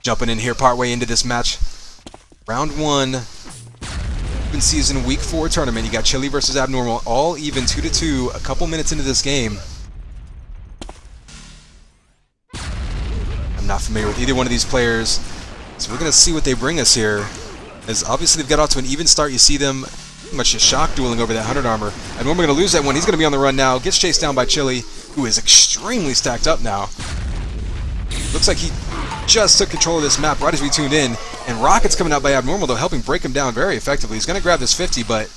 Jumping in here partway into this match. Round 1. Open season week 4 tournament. You got Chili versus Abnormal. All even 2-2. A couple minutes into this game. I'm not familiar with either one of these players. So we're going to see what they bring us here. As obviously they've got off to an even start. You see them pretty much just shock dueling over that 100 armor. Abnormal going to lose that one. He's going to be on the run now. Gets chased down by Chili, who is extremely stacked up now. Looks like he just took control of this map right as we tuned in. And Rocket's coming out by Abnormal, though, helping break him down very effectively. He's going to grab this 50, but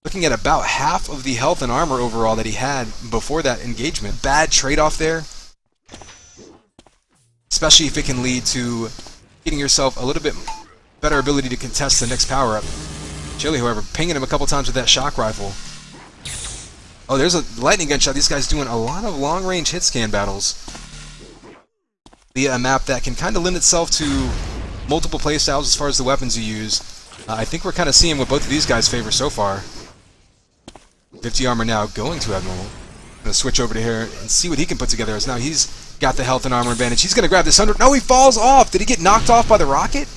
looking at about half of the health and armor overall that he had before that engagement. Bad trade-off there. Especially if it can lead to getting yourself a little bit better ability to contest the next power-up. Chili, however, pinging him a couple times with that shock rifle. Oh, there's a lightning gun shot. These guys doing a lot of long-range hit scan battles via a map that can kind of lend itself to multiple playstyles as far as the weapons you use. I think we're kind of seeing what both of these guys favor so far. 50 armor now going to Abnormal. I'm going to switch over to here and see what he can put together, as now he's got the health and armor advantage. He's going to grab this 100. No, he falls off! Did he get knocked off by the rocket?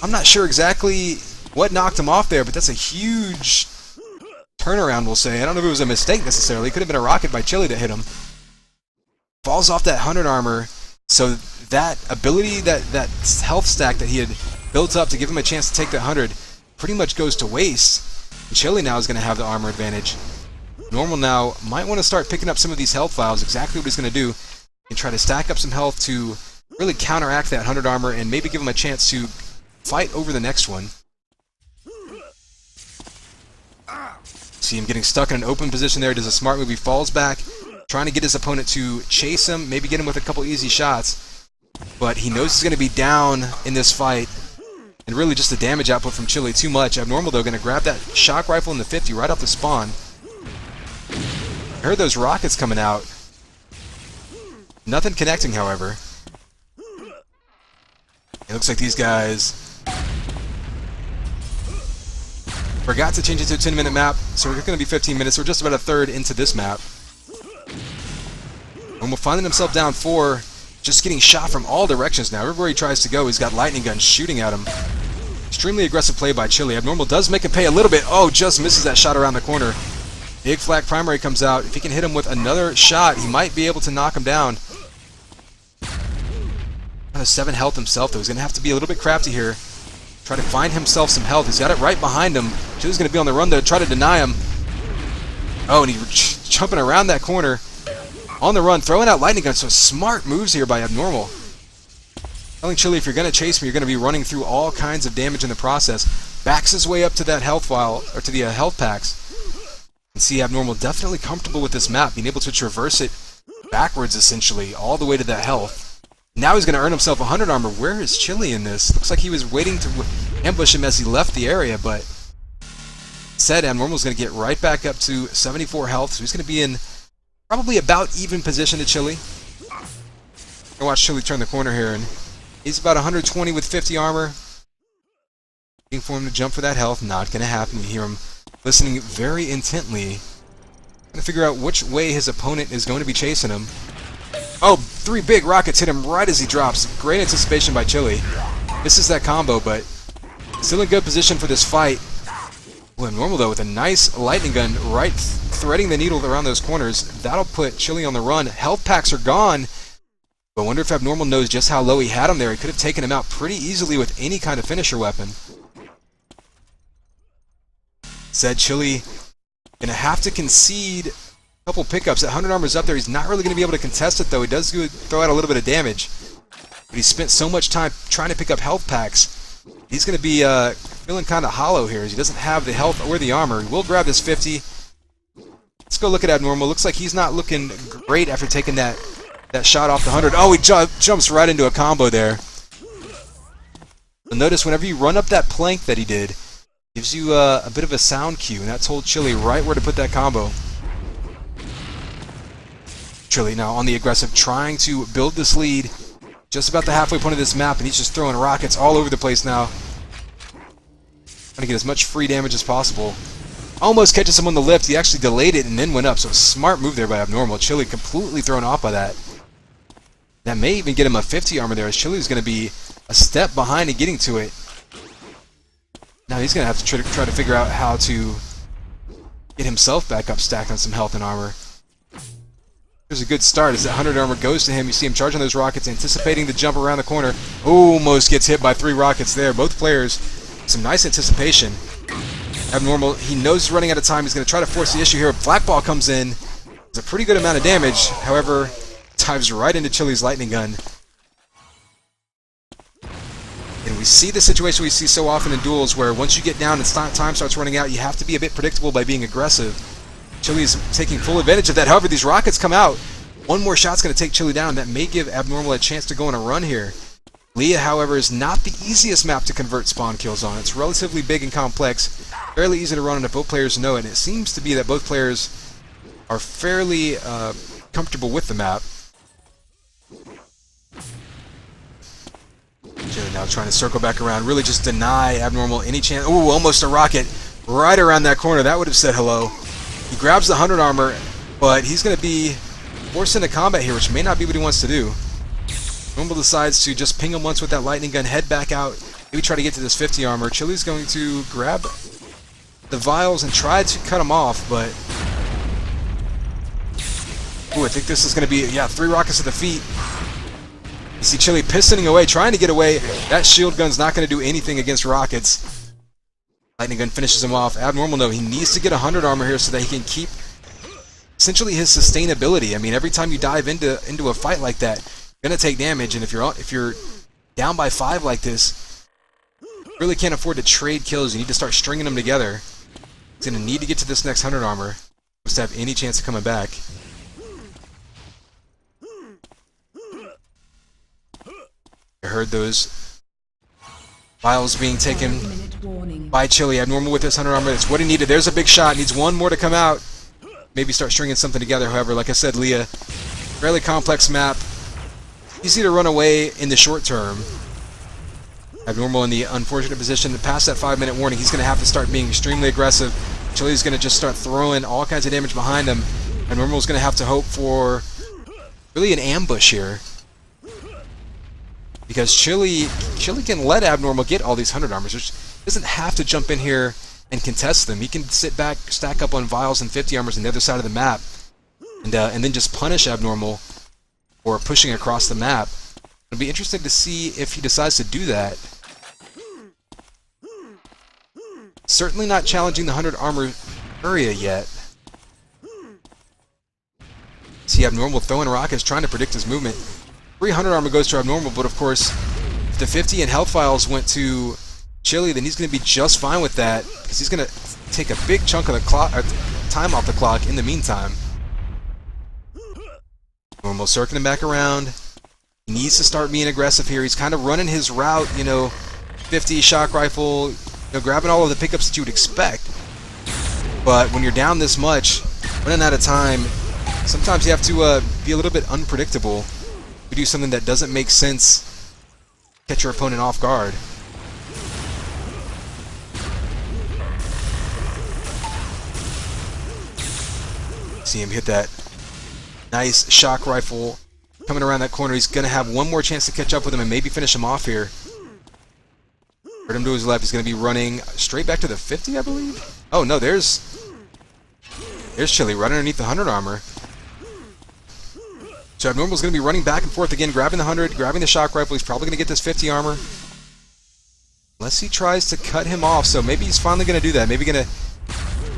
I'm not sure exactly what knocked him off there, but that's a huge turnaround, we'll say. I don't know if it was a mistake necessarily. It could have been a rocket by Chili that hit him. Falls off that 100 armor. So that ability, that health stack that he had built up to give him a chance to take that 100 pretty much goes to waste. And Chili now is going to have the armor advantage. Normal now might want to start picking up some of these health files, exactly what he's going to do, and try to stack up some health to really counteract that 100 armor and maybe give him a chance to fight over the next one. See him getting stuck in an open position there. Does a smart move. He falls back, trying to get his opponent to chase him, maybe get him with a couple easy shots. But he knows he's going to be down in this fight. And really just the damage output from Chili too much. Abnormal, though, going to grab that shock rifle in the 50 right off the spawn. I heard those rockets coming out. Nothing connecting, however. It looks like these guys forgot to change it to a 10-minute map, so we're going to be 15 minutes. We're just about a third into this map. Normal finding himself down 4, just getting shot from all directions now. Everywhere he tries to go, he's got lightning guns shooting at him. Extremely aggressive play by Chili. Abnormal does make him pay a little bit. Oh, just misses that shot around the corner. Big Flak Primary comes out. If he can hit him with another shot, he might be able to knock him down. 7 health himself, though. He's going to have to be a little bit crafty here. Try to find himself some health. He's got it right behind him. Chili's going to be on the run to try to deny him. Oh, and he's jumping around that corner. On the run, throwing out lightning guns. So smart moves here by Abnormal. Telling Chili, if you're going to chase me, you're going to be running through all kinds of damage in the process. Backs his way up to that health file, or to the health packs. And see Abnormal definitely comfortable with this map, being able to traverse it backwards, essentially, all the way to that health. Now he's going to earn himself 100 armor. Where is Chili in this? Looks like he was waiting to ambush him as he left the area, but instead, Abnormal's going to get right back up to 74 health, so he's going to be in probably about even position to Chili. I'm going to watch Chili turn the corner here, and he's about 120 with 50 armor. Waiting for him to jump for that health. Not going to happen. You hear him listening very intently. Going to figure out which way his opponent is going to be chasing him. Oh, 3 big rockets hit him right as he drops. Great anticipation by Chili. Misses that combo, but still in good position for this fight. Well, Normal, though, with a nice lightning gun right threading the needle around those corners. That'll put Chili on the run. Health packs are gone. But I wonder if Abnormal knows just how low he had him there. He could have taken him out pretty easily with any kind of finisher weapon. Said Chili gonna have to concede a couple pickups. That 100 armor's up there. He's not really gonna be able to contest it, though. He does throw out a little bit of damage. But he spent so much time trying to pick up health packs. He's gonna be feeling kind of hollow here, as he doesn't have the health or the armor. He will grab this 50. Let's go look at Abnormal. Looks like he's not looking great after taking that shot off the 100. Oh, he jumps right into a combo there. But notice whenever you run up that plank that he did, gives you a bit of a sound cue, and that told Chili right where to put that combo. Chili now on the aggressive, trying to build this lead. Just about the halfway point of this map, and he's just throwing rockets all over the place now. Trying to get as much free damage as possible. Almost catches him on the lift. He actually delayed it and then went up, so a smart move there by Abnormal. Chili completely thrown off by that. That may even get him a 50 armor there, as Chili's going to be a step behind in getting to it. Now he's going to have to try to figure out how to get himself back up, stacked on some health and armor. There's a good start as that 100 armor goes to him. You see him charging those rockets, anticipating the jump around the corner. Almost gets hit by 3 rockets there. Both players, some nice anticipation. Abnormal, he knows he's running out of time. He's going to try to force the issue here. Black Ball comes in. It's a pretty good amount of damage. However, dives right into Chili's lightning gun. And we see the situation we see so often in duels where once you get down and time starts running out, you have to be a bit predictable by being aggressive. Chili's taking full advantage of that. However, these rockets come out. One more shot's going to take Chili down. That may give Abnormal a chance to go on a run here. Leah, however, is not the easiest map to convert spawn kills on. It's relatively big and complex, fairly easy to run on if both players know it. And it seems to be that both players are fairly comfortable with the map. Chili now trying to circle back around, really just deny Abnormal any chance. Ooh, almost a rocket right around that corner. That would have said hello. He grabs the 100 armor, but he's going to be forced into combat here, which may not be what he wants to do. Abnormal decides to just ping him once with that lightning gun, head back out, maybe try to get to this 50 armor. Chili's going to grab the vials and try to cut him off, but... Ooh, I think this is going to be, 3 rockets to the feet. You see Chili pistoning away, trying to get away. That shield gun's not going to do anything against rockets. Lightning gun finishes him off. Abnormal, though, he needs to get 100 armor here so that he can keep essentially his sustainability. I mean, every time you dive into a fight like that, you're going to take damage, and if you're down by 5 like this, you really can't afford to trade kills. You need to start stringing them together. He's going to need to get to this next 100 armor just to have any chance of coming back. I heard those vials being taken by Chili. Abnormal with this 100 armor. That's what he needed. There's a big shot. Needs one more to come out. Maybe start stringing something together. However, like I said, Leah, fairly complex map. Easy to run away in the short term. Abnormal in the unfortunate position to pass that 5-minute warning. He's going to have to start being extremely aggressive. Chili's going to just start throwing all kinds of damage behind him. Abnormal's going to have to hope for really an ambush here. Because Chili can let Abnormal get all these 100 armors. He doesn't have to jump in here and contest them. He can sit back, stack up on vials and 50 armors on the other side of the map, and then just punish Abnormal for pushing across the map. It'll be interesting to see if he decides to do that. Certainly not challenging the 100 armor area yet. See Abnormal throwing rockets, trying to predict his movement. 300 armor goes to Abnormal, but of course, if the 50 and health vials went to Chili, then he's going to be just fine with that, because he's going to take a big chunk of the clock, time off the clock in the meantime. Abnormal circling back around. He needs to start being aggressive here. He's kind of running his route, 50 shock rifle, grabbing all of the pickups that you would expect. But when you're down this much, running out of time, sometimes you have to be a little bit unpredictable. You do something that doesn't make sense, catch your opponent off guard. See him hit that nice shock rifle coming around that corner. He's going to have one more chance to catch up with him and maybe finish him off here. Heard him to his left. He's going to be running straight back to the 50, I believe. Oh no, there's Chili right underneath the 100 armor. So Abnormal's going to be running back and forth again, grabbing the 100, grabbing the shock rifle. He's probably going to get this 50 armor. Unless he tries to cut him off, so maybe he's finally going to do that. Maybe going to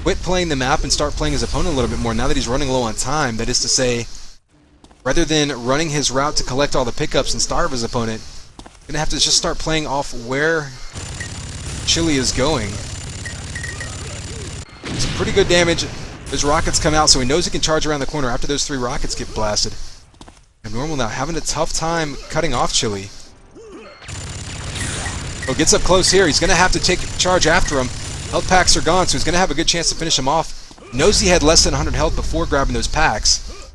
quit playing the map and start playing his opponent a little bit more now that he's running low on time. That is to say, rather than running his route to collect all the pickups and starve his opponent, he's going to have to just start playing off where Chili is going. Some pretty good damage. Those rockets come out, so he knows he can charge around the corner after those 3 rockets get blasted. Abnormal now having a tough time cutting off Chili. Oh, gets up close here. He's going to have to take charge after him. Health packs are gone, so he's going to have a good chance to finish him off. Knows he had less than 100 health before grabbing those packs.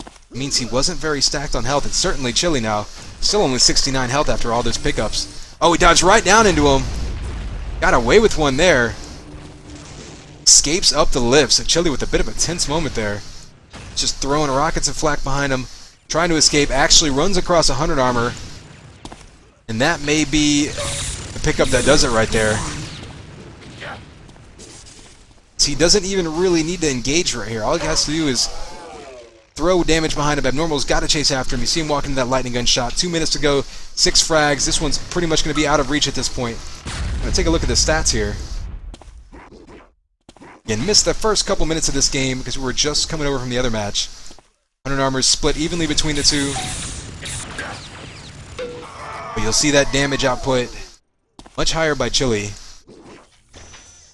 It means he wasn't very stacked on health. It's certainly Chili now. Still only 69 health after all those pickups. Oh, he dodged right down into him. Got away with one there. Escapes up the lift. So Chili with a bit of a tense moment there. Just throwing rockets and flak behind him. trying to escape, actually runs across 100 armor, and that may be the pickup that does it right there. So he doesn't even really need to engage right here. All he has to do is throw damage behind him. Abnormal's got to chase after him. You see him walking into that lightning gun shot. 2 minutes to go, 6 frags. This one's pretty much going to be out of reach at this point. I'm going to take a look at the stats here. Again, missed the first couple minutes of this game because we were just coming over from the other match. 100 armor is split evenly between the two. But you'll see that damage output much higher by Chili.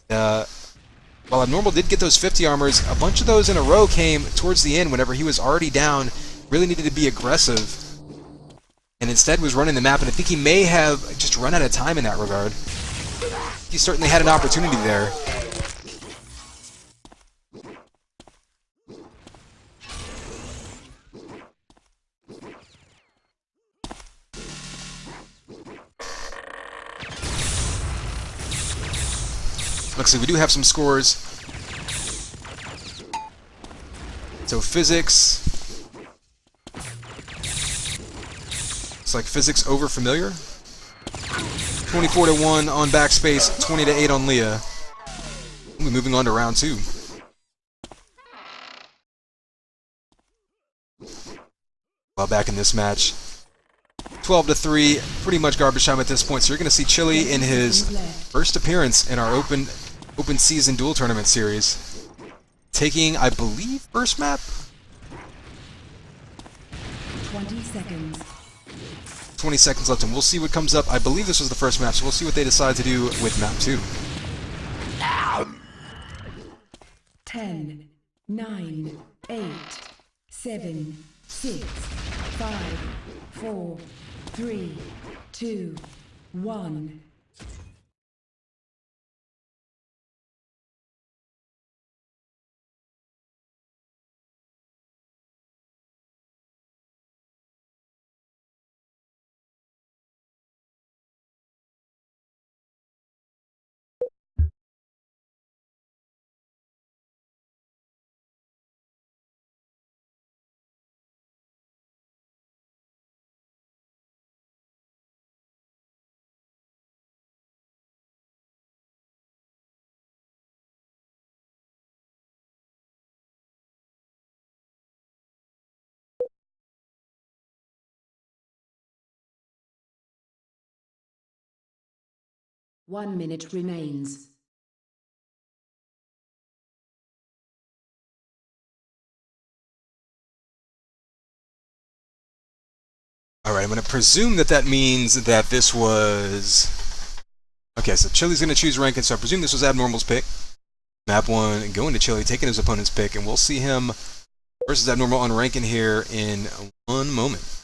While Abnormal did get those 50 armors, a bunch of those in a row came towards the end whenever he was already down, really needed to be aggressive, and instead was running the map, and I think he may have just run out of time in that regard. He certainly had an opportunity there. Looks like we do have some scores. So physics. It's like physics over familiar. 24-1 on backspace, 20-8 on Leah. We'll be moving on to round 2. Well, back in this match, 12-3, pretty much garbage time at this point. So you're going to see Chili in his first appearance in our open season duel tournament series, taking, I believe, first map. 20 seconds. 20 seconds left, and we'll see what comes up. I believe this was the first map, so we'll see what they decide to do with map 2. 10, 9, 8, 7, 6, 5, 4, 3, 2, 1. One minute remains. Alright, I'm going to presume that means that this was... Okay, so Chili's going to choose Rankin, so I presume this was Abnormal's pick. Map 1, going to Chili, taking his opponent's pick, and we'll see him versus Abnormal on Rankin here in 1 moment.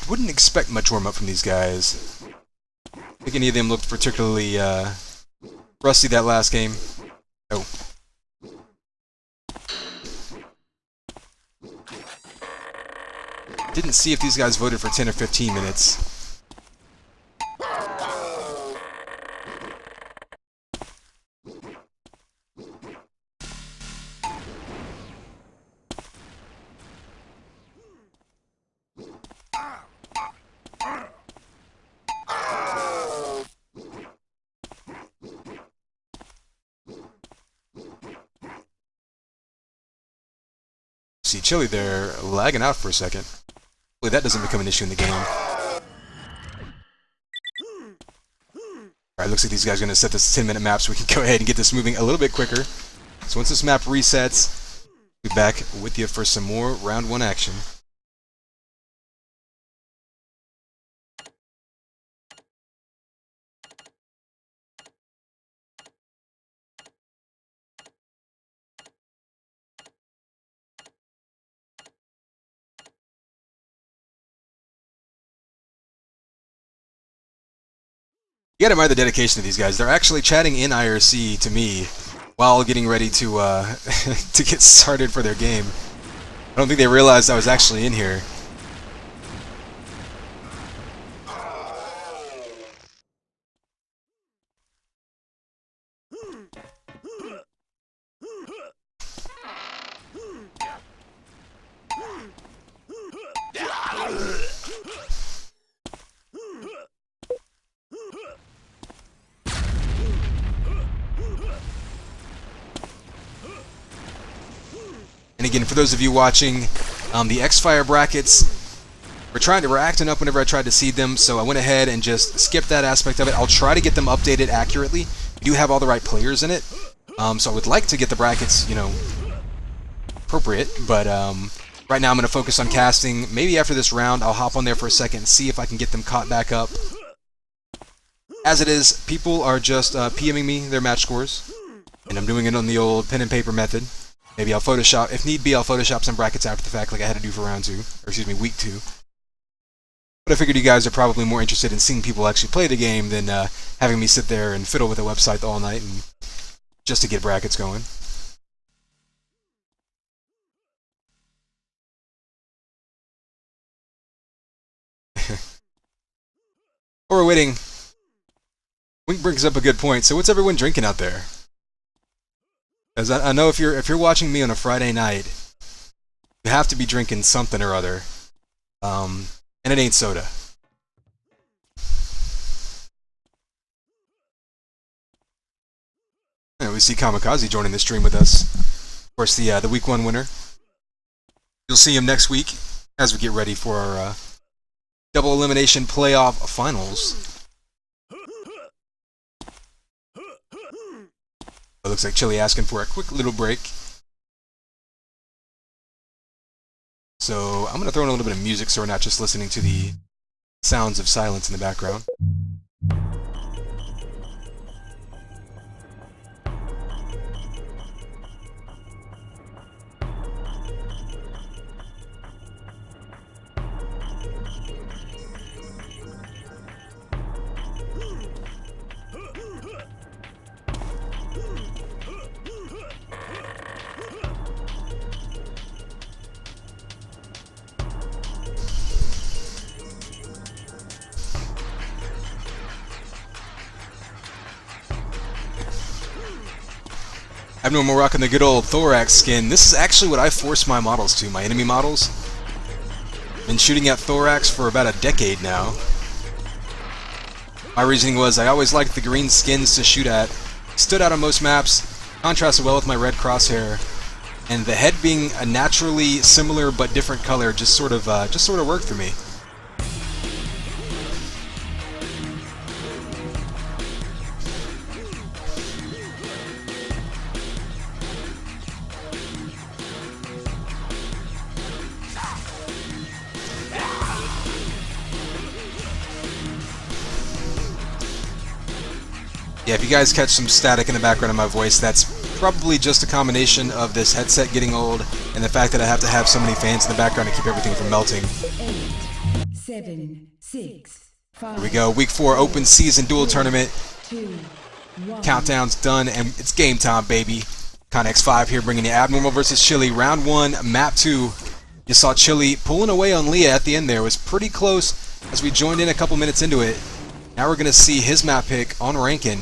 Wouldn't expect much warm-up from these guys. I think any of them looked particularly rusty that last game. Oh. Didn't see if these guys voted for 10 or 15 minutes. See Chili there lagging out for a second. Hopefully that doesn't become an issue in the game. Alright, looks like these guys are going to set this 10-minute map so we can go ahead and get this moving a little bit quicker. So once this map resets, we'll be back with you for some more round 1 action. You gotta admire the dedication of these guys. They're actually chatting in IRC to me while getting ready to to get started for their game. I don't think they realized I was actually in here. And again, for those of you watching, the X-Fire brackets, we're acting up whenever I tried to seed them, so I went ahead and just skipped that aspect of it. I'll try to get them updated accurately. We do have all the right players in it, so I would like to get the brackets, you know, appropriate, but right now I'm going to focus on casting. Maybe after this round, I'll hop on there for a second and see if I can get them caught back up. As it is, people are just PMing me their match scores, and I'm doing it on the old pen and paper method. Maybe I'll Photoshop, if need be, I'll Photoshop some brackets after the fact like I had to do for round 2, or excuse me, week 2. But I figured you guys are probably more interested in seeing people actually play the game than having me sit there and fiddle with a website all night and just to get brackets going. While we're waiting, Wink brings up a good point. So what's everyone drinking out there? As I know if you're watching me on a Friday night, you have to be drinking something or other, and it ain't soda. And we see Kamikaze joining the stream with us. Of course, the week 1 winner. You'll see him next week as we get ready for our double elimination playoff finals. It looks like Chili asking for a quick little break. So I'm going to throw in a little bit of music so we're not just listening to the sounds of silence in the background. Abnormal rocking the good old thorax skin. This is actually what I force my models to, my enemy models. Been shooting at thorax for about a decade now. My reasoning was I always liked the green skins to shoot at. Stood out on most maps, contrasted well with my red crosshair, and the head being a naturally similar but different color just sort of worked for me. Yeah, if you guys catch some static in the background of my voice, that's probably just a combination of this headset getting old and the fact that I have to have so many fans in the background to keep everything from melting. 8, 7, 6, 5. Here we go, week 4 open season duel tournament. 2, 1. Countdown's done and it's game time, baby. Connex 5 here bringing you Abnormal versus Chili. Round 1, map 2. You saw Chili pulling away on Leah at the end there. It was pretty close as we joined in a couple minutes into it. Now we're going to see his map pick on Rankin.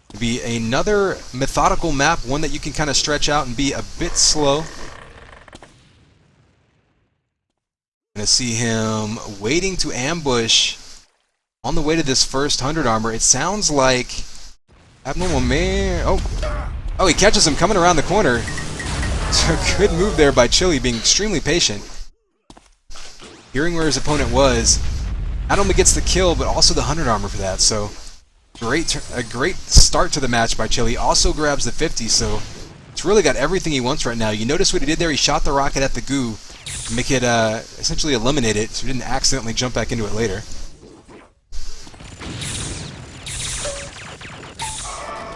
It'll be another methodical map, one that you can kind of stretch out and be a bit slow. Going to see him waiting to ambush on the way to this first 100 armor. It sounds like Abnormal man. Oh, he catches him coming around the corner. So good move there by Chili, being extremely patient. Hearing where his opponent was. Not only gets the kill, but also the 100 armor for that. So a great start to the match by Chili. Also grabs the 50, so it's really got everything he wants right now. You notice what he did there? He shot the rocket at the goo to make it essentially eliminate it, so he didn't accidentally jump back into it later.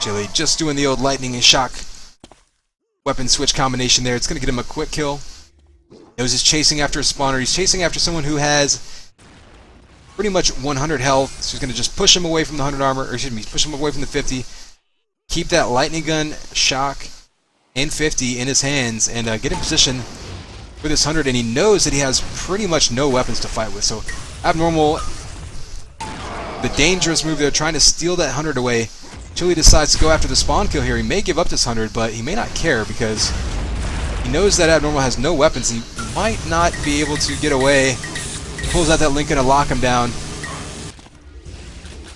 Chili just doing the old lightning and shock weapon switch combination there. It's going to get him a quick kill. Knows he's chasing after a spawner. He's chasing after someone who has pretty much 100 health. So he's going to just push him away from the 100 armor, or excuse me, push him away from the 50. Keep that lightning gun, shock, and 50 in his hands, and get in position for this 100. And he knows that he has pretty much no weapons to fight with. So Abnormal, the dangerous move there, trying to steal that 100 away. Chili decides to go after the spawn kill here. He may give up this 100, but he may not care because he knows that Abnormal has no weapons. He might not be able to get away. Pulls out that Lincoln to lock him down.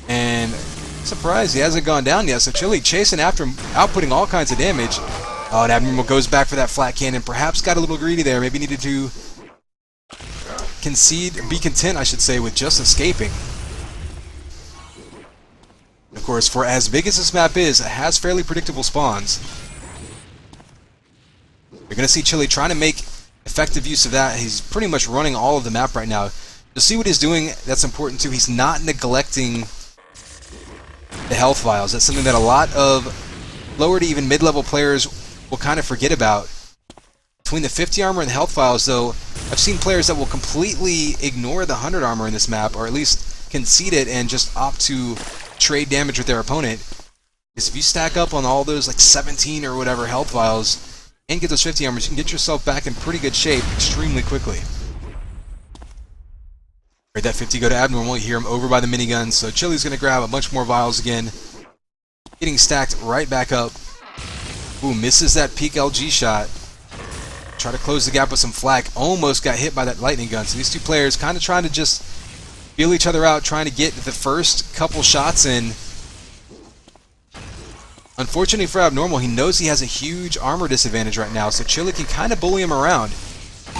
And surprise, he hasn't gone down yet. So Chili chasing after him, outputting all kinds of damage. Oh, and Abnormal goes back for that flat cannon. Perhaps got a little greedy there. Maybe needed to be content, I should say, with just escaping. Of course, for as big as this map is, it has fairly predictable spawns. You're going to see Chili trying to make effective use of that. He's pretty much running all of the map right now. You'll see what he's doing. That's important too. He's not neglecting the health vials. That's something that a lot of lower to even mid-level players will kind of forget about. Between the 50 armor and the health vials, though, I've seen players that will completely ignore the 100 armor in this map, or at least concede it and just opt to trade damage with their opponent. Because if you stack up on all those like 17 or whatever health vials and get those 50 armors, you can get yourself back in pretty good shape extremely quickly. Right, that 50 go to Abnormal. You hear him over by the minigun, so Chili's going to grab a bunch more vials again. Getting stacked right back up. Ooh, misses that peak LG shot. Try to close the gap with some flak. Almost got hit by that lightning gun. So these two players kind of trying to just feel each other out, trying to get the first couple shots in. Unfortunately for Abnormal, he knows he has a huge armor disadvantage right now, so Chili can kind of bully him around.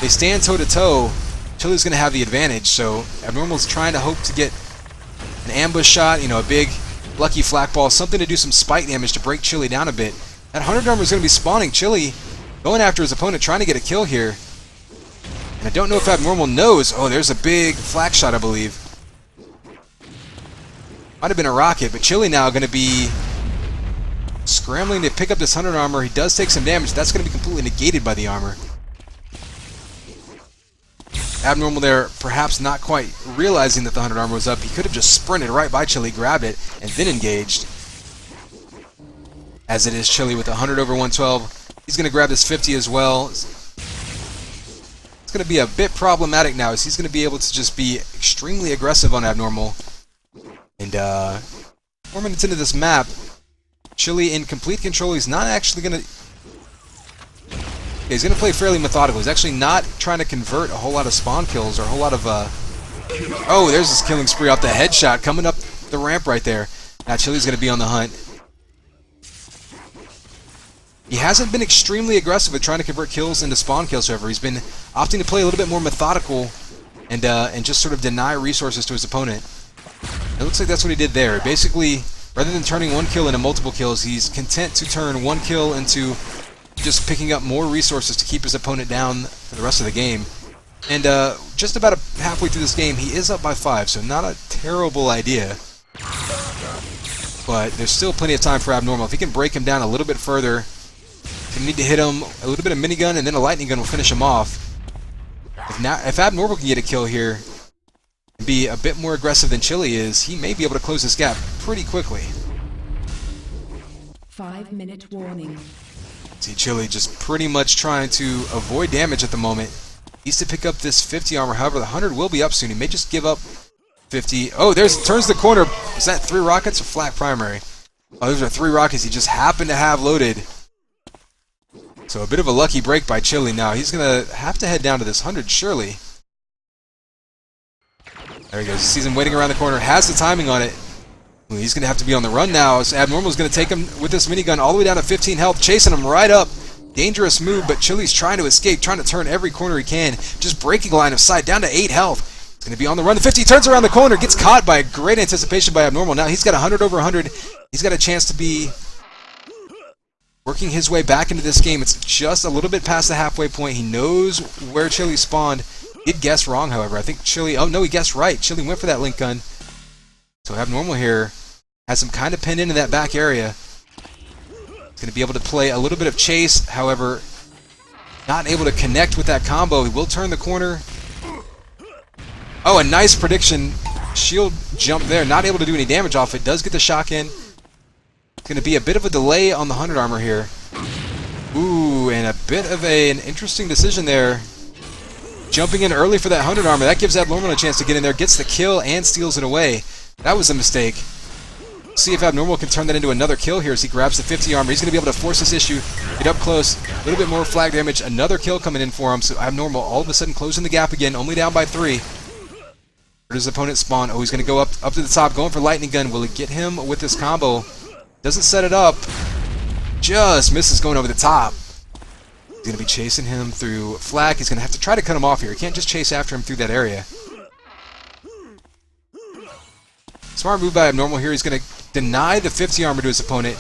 They stand toe-to-toe. Chili's going to have the advantage, so Abnormal's trying to hope to get an ambush shot, you know, a big lucky flak ball, something to do some spike damage to break Chili down a bit. That 100 armor is going to be spawning. Chili going after his opponent, trying to get a kill here. And I don't know if Abnormal knows. Oh, there's a big flak shot, I believe. Might have been a rocket, but Chili now going to be scrambling to pick up this 100 armor. He does take some damage. That's going to be completely negated by the armor. Abnormal there, perhaps not quite realizing that the 100 armor was up. He could have just sprinted right by Chili, grabbed it, and then engaged. As it is Chili with 100 over 112. He's going to grab this 50 as well. It's going to be a bit problematic now, as he's going to be able to just be extremely aggressive on Abnormal. And 4 minutes into this map, Chili in complete control. He's not actually going to... He's going to play fairly methodical. He's actually not trying to convert a whole lot of spawn kills or a whole lot of... Oh, there's this killing spree off the headshot coming up the ramp right there. Now Chili's going to be on the hunt. He hasn't been extremely aggressive at trying to convert kills into spawn kills, however. He's been opting to play a little bit more methodical and just sort of deny resources to his opponent. It looks like that's what he did there. Basically, rather than turning one kill into multiple kills, he's content to turn one kill into just picking up more resources to keep his opponent down for the rest of the game. And just about halfway through this game, he is up by 5, so not a terrible idea. But there's still plenty of time for Abnormal. If he can break him down a little bit further, you need to hit him a little bit of minigun, and then a lightning gun will finish him off. If Abnormal can get a kill here and be a bit more aggressive than Chili is, he may be able to close this gap pretty quickly. 5-minute warning. See Chili just pretty much trying to avoid damage at the moment. He needs to pick up this 50 armor. However, the 100 will be up soon. He may just give up 50. Oh, turns the corner. Is that 3 rockets or flat primary? Oh, those are 3 rockets he just happened to have loaded. So a bit of a lucky break by Chili now. He's going to have to head down to this 100, surely. There he goes. He sees him waiting around the corner. Has the timing on it. Well, he's going to have to be on the run now. So Abnormal's going to take him with this minigun all the way down to 15 health, chasing him right up. Dangerous move, but Chili's trying to escape, trying to turn every corner he can. Just breaking line of sight, down to 8 health. He's going to be on the run. The 50 turns around the corner, gets caught by a great anticipation by Abnormal. Now he's got 100 over 100. He's got a chance to be working his way back into this game. It's just a little bit past the halfway point. He knows where Chili spawned. Did guess wrong, however. I think Chili... Oh, no, he guessed right. Chili went for that link gun. So Abnormal here has him kind of pinned into that back area. He's going to be able to play a little bit of chase. However, not able to connect with that combo. He will turn the corner. Oh, a nice prediction shield jump there, not able to do any damage off it. Does get the shock in. It's going to be a bit of a delay on the 100 armor here. Ooh, and a bit of an interesting decision there. Jumping in early for that 100 armor. That gives Abnormal a chance to get in there. Gets the kill and steals it away. That was a mistake. See if Abnormal can turn that into another kill here as he grabs the 50 armor. He's going to be able to force this issue, get up close, a little bit more flag damage, another kill coming in for him. So Abnormal all of a sudden closing the gap again, only down by 3. Where does his opponent spawn? Oh, he's going to go up to the top, going for Lightning Gun. Will it get him with this combo? Doesn't set it up. Just misses going over the top. He's going to be chasing him through flak. He's going to have to try to cut him off here. He can't just chase after him through that area. Smart move by Abnormal here. He's going to deny the 50 armor to his opponent.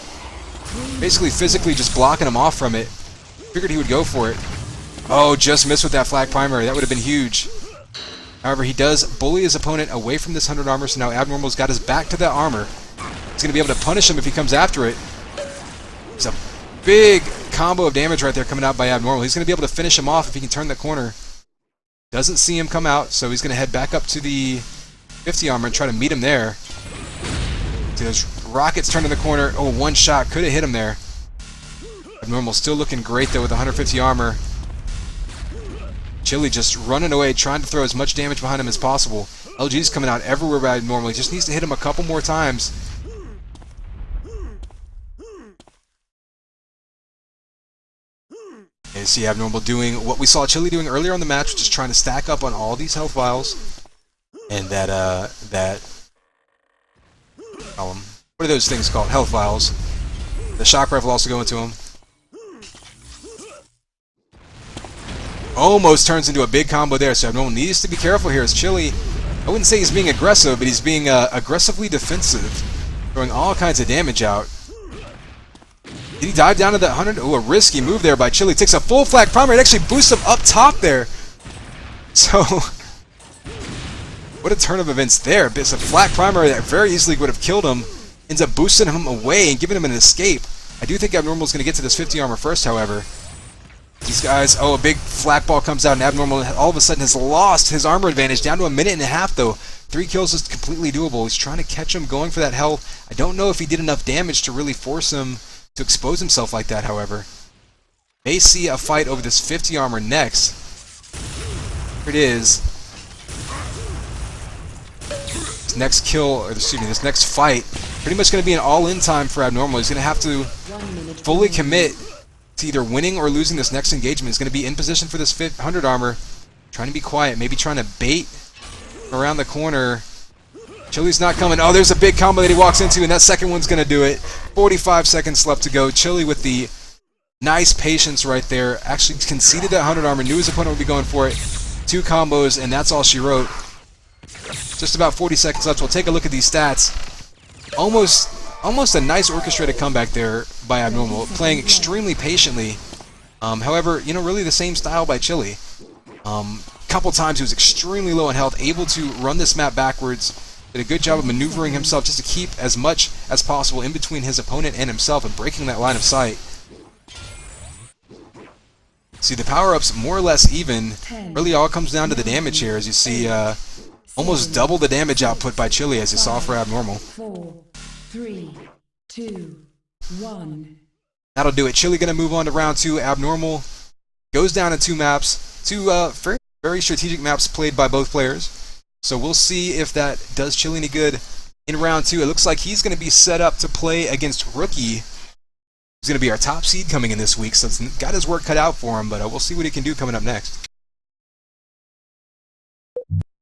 Basically physically just blocking him off from it. Figured he would go for it. Oh, just missed with that flak primary. That would have been huge. However, he does bully his opponent away from this 100 armor, so now Abnormal's got his back to that armor. He's going to be able to punish him if he comes after it. It's a big combo of damage right there coming out by Abnormal. He's going to be able to finish him off if he can turn the corner. Doesn't see him come out, so he's going to head back up to the 50 armor and try to meet him there. See those rockets turning the corner. Oh, one shot could have hit him there. Abnormal still looking great though with 150 armor. Chili just running away, trying to throw as much damage behind him as possible. LG's coming out everywhere by Abnormal. He just needs to hit him a couple more times. And see Abnormal doing what we saw Chili doing earlier on the match, just trying to stack up on all these health vials. And that what are those things called? Health vials. The shock rifle also going to him. Almost turns into a big combo there, so Abnormal needs to be careful here as Chili, I wouldn't say he's being aggressive, but he's being aggressively defensive, throwing all kinds of damage out. Did he dive down to that 100? Oh, a risky move there by Chili. Takes a full flag primary. It actually boosts him up top there. So, what a turn of events there. It's a flat primary that very easily would have killed him. Ends up boosting him away and giving him an escape. I do think Abnormal is going to get to this 50 armor first, however. These guys, oh, a big flak ball comes out, and Abnormal all of a sudden has lost his armor advantage down to a minute and a half, though. 3 kills is completely doable. He's trying to catch him, going for that health. I don't know if he did enough damage to really force him to expose himself like that, however. May see a fight over this 50 armor next. Here it is. This next kill, or excuse me, this next fight, pretty much going to be an all-in time for Abnormal. He's going to have to fully commit to either winning or losing this next engagement. He's going to be in position for this 100 armor, trying to be quiet, maybe trying to bait around the corner. Chili's not coming. Oh, there's a big combo that he walks into, and that second one's going to do it. 45 seconds left to go. Chili with the nice patience right there. Actually conceded that 100 armor, knew his opponent would be going for it. 2 combos, and that's all she wrote. Just about 40 seconds left. We'll take a look at these stats. Almost a nice orchestrated comeback there by Abnormal, playing extremely patiently. However, you know, really the same style by Chili. Couple times he was extremely low in health, able to run this map backwards. Did a good job of maneuvering himself just to keep as much as possible in between his opponent and himself and breaking that line of sight. See, the power-ups more or less even. Really all comes down to the damage here, as you see almost double the damage output by Chili as you saw for Abnormal. 4, 3, 2, 1. That'll do it. Chili going to move on to round 2. Abnormal goes down in 2 maps. 2 very strategic maps played by both players. So we'll see if that does Chili any good in round 2. It looks like he's going to be set up to play against Rookie, who's going to be our top seed coming in this week. So it's got his work cut out for him, but we'll see what he can do coming up next.